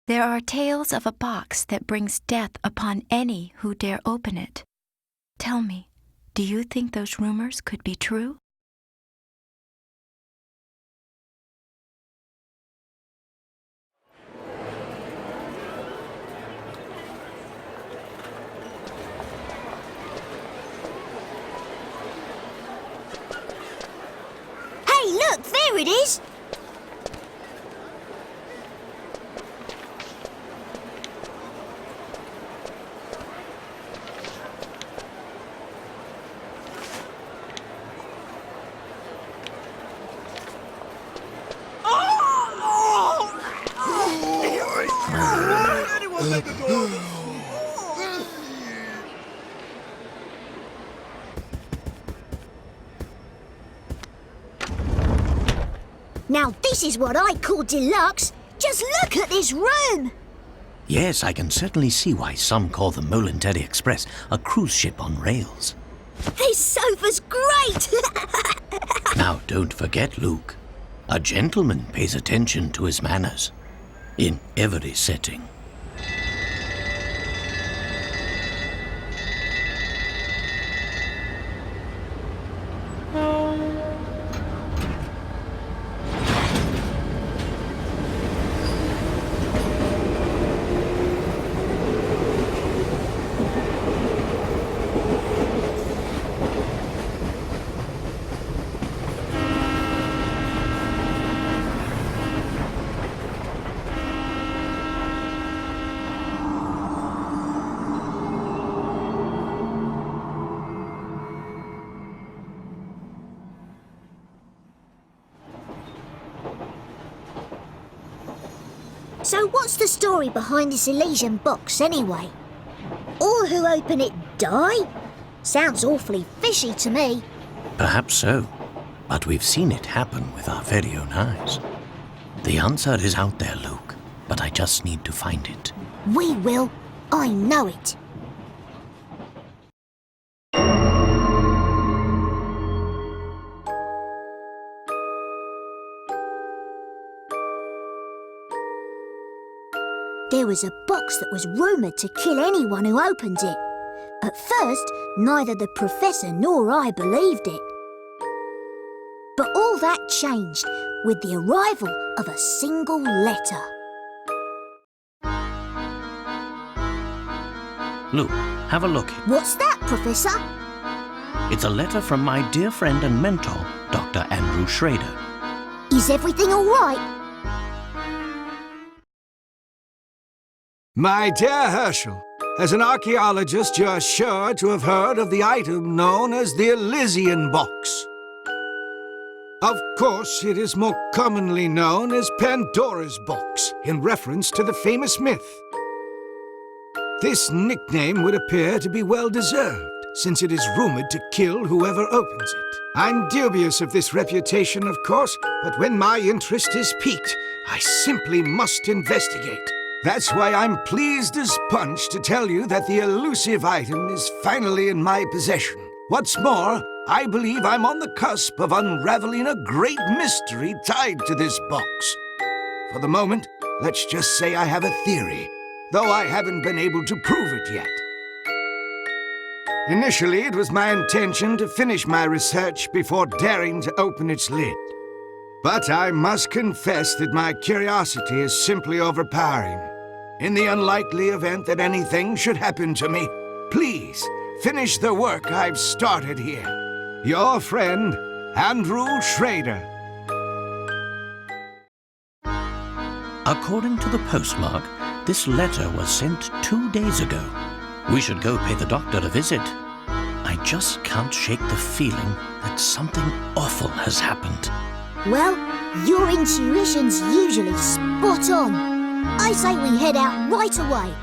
There are tales of a box that brings death upon any who dare open it. Tell me, do you think those rumors could be true? Hey, look, there it is! Now this is what I call deluxe. Just look at this room! Yes, I can certainly see why some call the Molenteri Express a cruise ship on rails. This sofa's great! Now, don't forget, Luke. A gentleman pays attention to his manners in every setting. So what's the story behind this Elysian box, anyway? All who open it die? Sounds awfully fishy to me. Perhaps so, but we've seen it happen with our very own eyes. The answer is out there, Luke, but I just need to find it. We will. I know it. There was a box that was rumoured to kill anyone who opened it. At first, neither the Professor nor I believed it. But all that changed with the arrival of a single letter. Luke, have a look. What's that, Professor? It's a letter from my dear friend and mentor, Dr. Andrew Schrader. Is everything all right? My dear Herschel, as an archaeologist, you're sure to have heard of the item known as the Elysian box. Of course, it is more commonly known as Pandora's box, in reference to the famous myth. This nickname would appear to be well-deserved, since it is rumored to kill whoever opens it. I'm dubious of this reputation, of course, but when my interest is piqued, I simply must investigate. That's why I'm pleased as punch to tell you that the elusive item is finally in my possession. What's more, I believe I'm on the cusp of unraveling a great mystery tied to this box. For the moment, let's just say I have a theory, though I haven't been able to prove it yet. Initially, it was my intention to finish my research before daring to open its lid. But I must confess that my curiosity is simply overpowering. In the unlikely event that anything should happen to me, please finish the work I've started here. Your friend, Andrew Schrader. According to the postmark, this letter was sent 2 days ago. We should go pay the doctor a visit. I just can't shake the feeling that something awful has happened. Well, your intuition's usually spot on. I say we head out right away.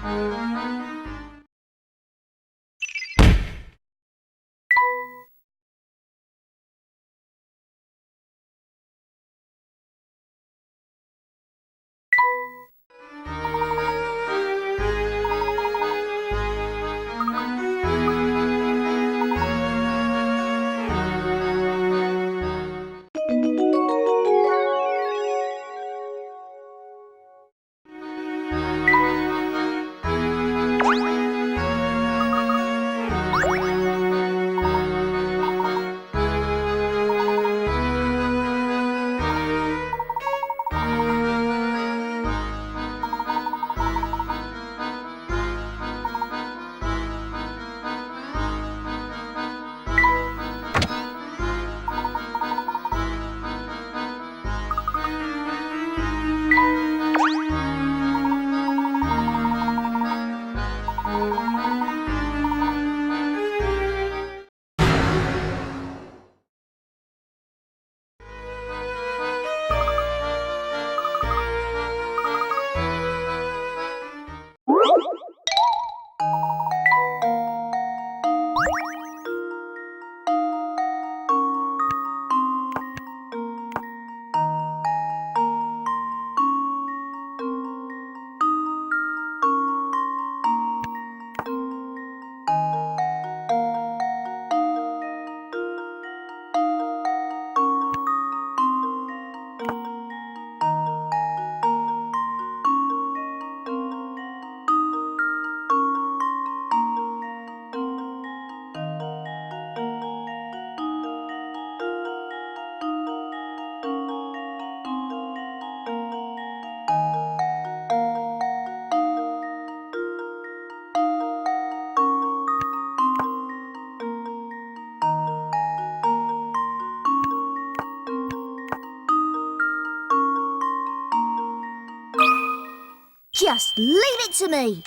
Just leave it to me.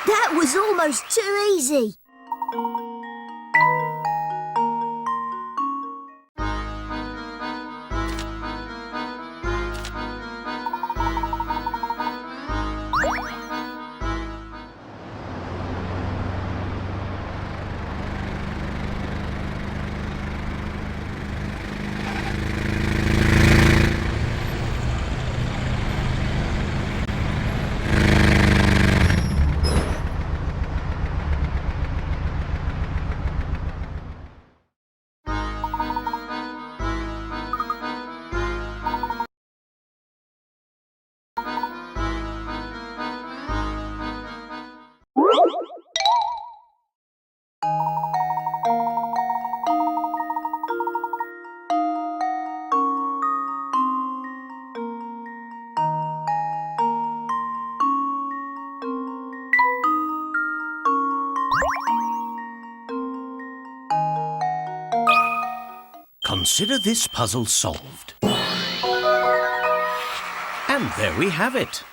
That was almost too easy. Consider this puzzle solved. And there we have it.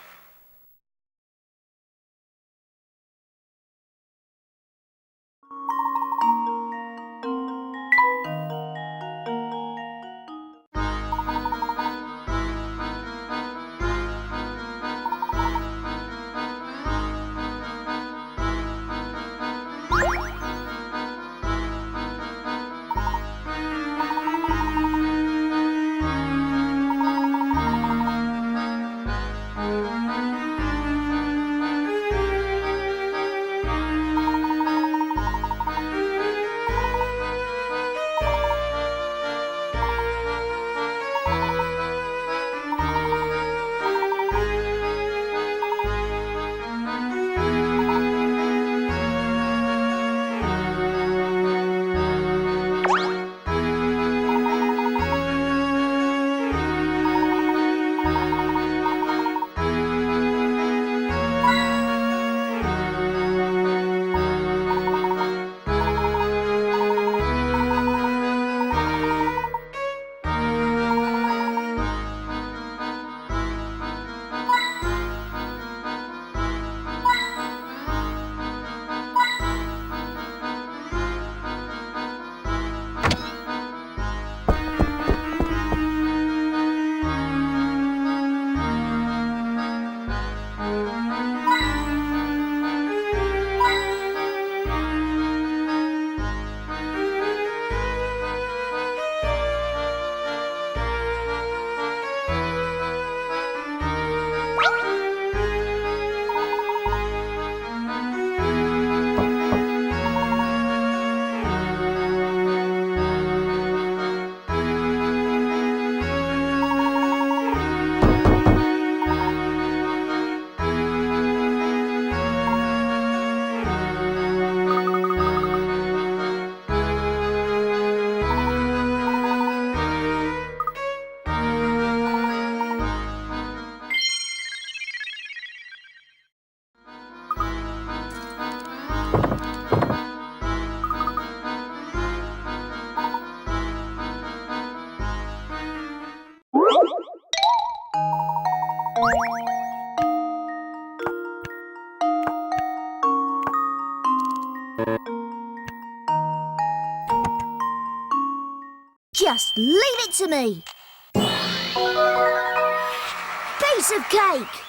Just leave it to me. Piece of cake.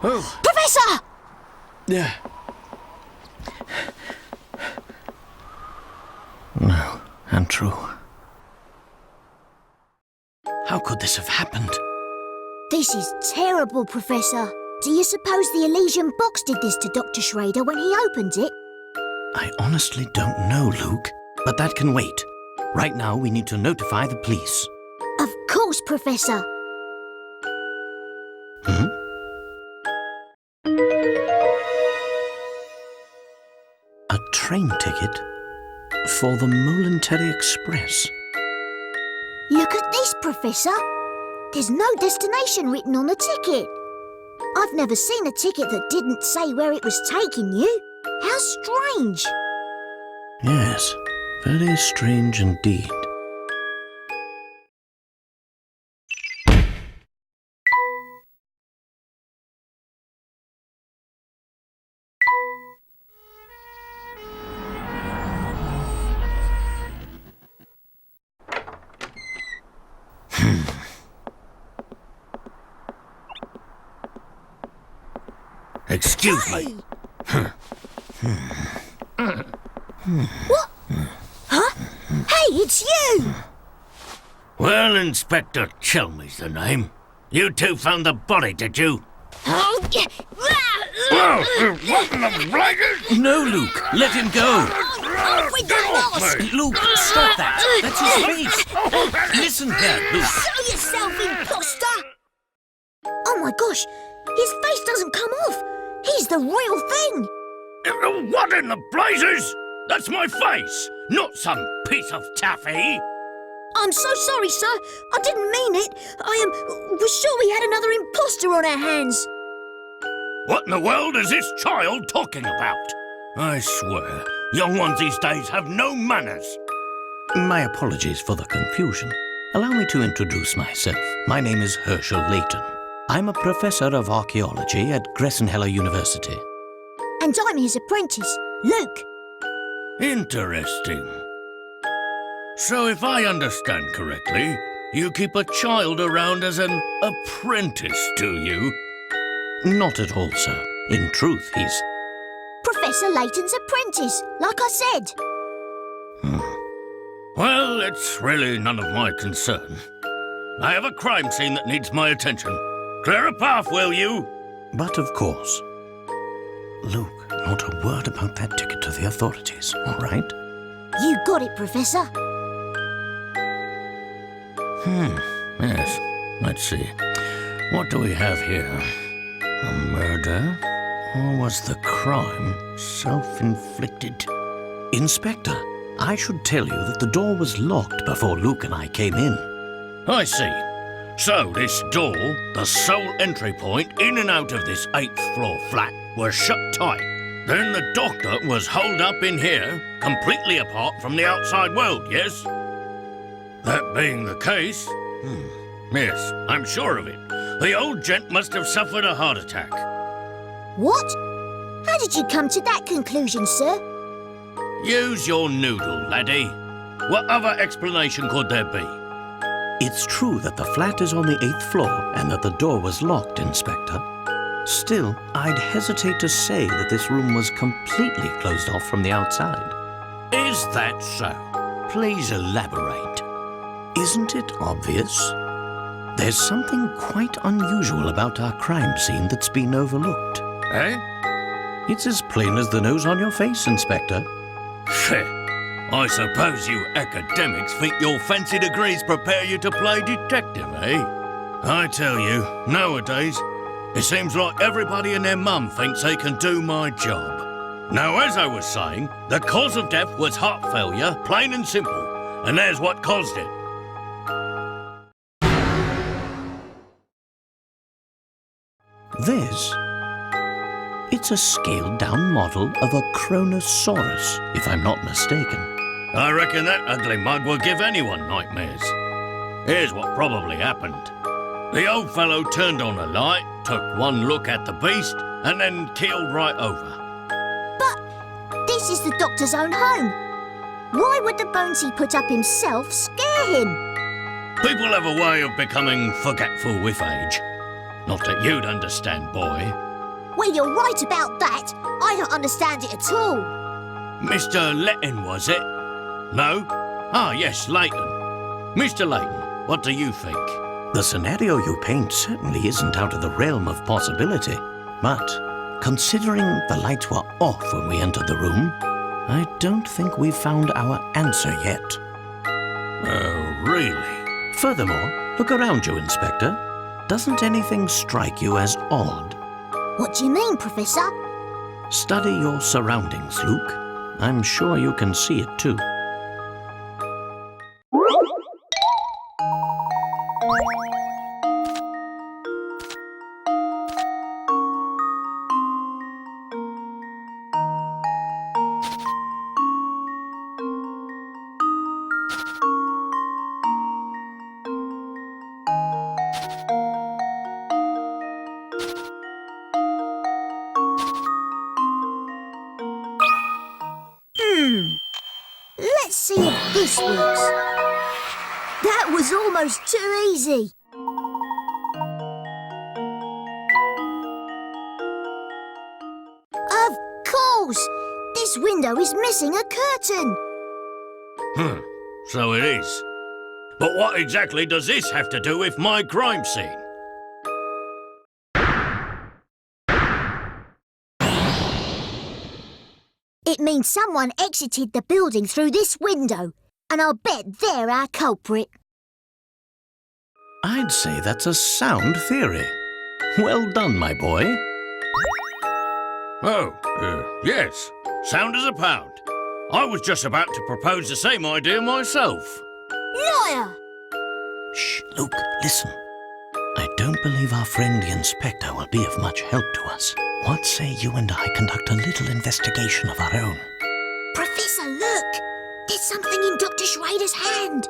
Oh. Professor! Yeah. No, untrue. How could this have happened? This is terrible, Professor. Do you suppose the Elysian box did this to Dr. Schrader when he opened it? I honestly don't know, Luke. But that can wait. Right now, we need to notify the police. Of course, Professor. Hmm? A train ticket for the Momentary Express. Look at this, Professor. There's no destination written on the ticket. I've never seen a ticket that didn't say where it was taking you. How strange. Yes, very strange indeed. Excuse me. What? Huh? Hey, it's you! Well, Inspector Chelmey's the name. You two found the body, did you? Oh, What in the blazes? No, Luke, let him go. off with the loss! Luke, stop that. That's his face. Listen here, Luke. Show yourself, imposter! Oh my gosh, his face doesn't come off. He's the real thing. What in the blazes? That's my face, not some piece of taffy. I'm so sorry, sir. I didn't mean it. Was sure we had another imposter on our hands. What in the world is this child talking about? I swear, young ones these days have no manners. My apologies for the confusion. Allow me to introduce myself. My name is Professor Layton. I'm a professor of archaeology at Gressenheller University. And I'm his apprentice, Luke. Interesting. So if I understand correctly, you keep a child around as an apprentice, do you? Not at all, sir. In truth, he's... Professor Layton's apprentice, like I said. Well, it's really none of my concern. I have a crime scene that needs my attention. Clear a path, will you? But of course. Luke, not a word about that ticket to the authorities, all right? You got it, Professor. Yes. Let's see. What do we have here? A murder? Or was the crime self-inflicted? Inspector, I should tell you that the door was locked before Luke and I came in. I see. So this door, the sole entry point in and out of this 8th floor flat, was shut tight. Then the doctor was holed up in here, completely apart from the outside world, yes? That being the case, yes, I'm sure of it. The old gent must have suffered a heart attack. What? How did you come to that conclusion, sir? Use your noodle, laddie. What other explanation could there be? It's true that the flat is on the 8th floor and that the door was locked, Inspector. Still, I'd hesitate to say that this room was completely closed off from the outside. Is that so? Please elaborate. Isn't it obvious? There's something quite unusual about our crime scene that's been overlooked. Eh? It's as plain as the nose on your face, Inspector. I suppose you academics think your fancy degrees prepare you to play detective, eh? I tell you, nowadays, it seems like everybody and their mum thinks they can do my job. Now, as I was saying, the cause of death was heart failure, plain and simple. And there's what caused it. This? It's a scaled-down model of a Kronosaurus, if I'm not mistaken. I reckon that ugly mug will give anyone nightmares. Here's what probably happened. The old fellow turned on a light, took one look at the beast, and then keeled right over. But this is the doctor's own home. Why would the bones he put up himself scare him? People have a way of becoming forgetful with age. Not that you'd understand, boy. Well, you're right about that. I don't understand it at all. Mr. Layton, was it? No? Ah, yes, Layton. Mr. Layton, what do you think? The scenario you paint certainly isn't out of the realm of possibility. But, considering the lights were off when we entered the room, I don't think we've found our answer yet. Oh, really? Furthermore, look around you, Inspector. Doesn't anything strike you as odd? What do you mean, Professor? Study your surroundings, Luke. I'm sure you can see it too. Let's see if this works. That was almost too easy. Of course! This window is missing a curtain. So it is. But what exactly does this have to do with my crime scene? It means someone exited the building through this window, and I'll bet they're our culprit. I'd say that's a sound theory. Well done, my boy. Oh, yes. Sound as a pound. I was just about to propose the same idea myself. Liar! Shh, Luke, listen. I don't believe our friend the inspector will be of much help to us. What say you and I conduct a little investigation of our own? Professor, look! There's something in Dr. Schrader's hand.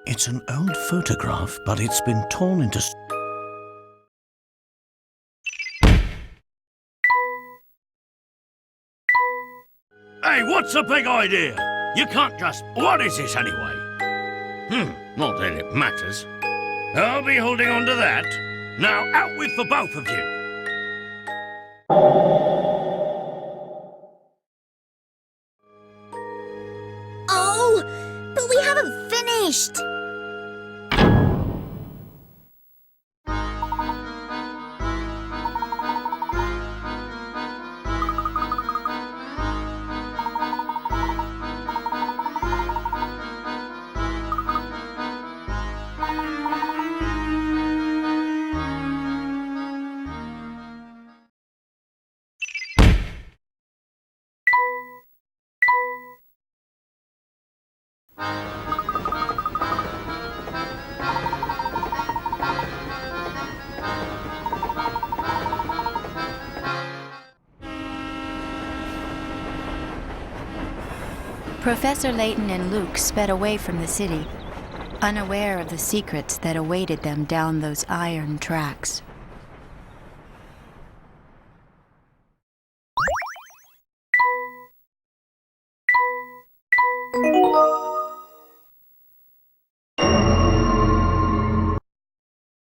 It's an old photograph, but it's been torn into... Hey, what's the big idea? You can't just... What is this anyway? Not that it matters. I'll be holding on to that. Now out with the both of you. Oh, but we haven't finished. Professor Layton and Luke sped away from the city, unaware of the secrets that awaited them down those iron tracks.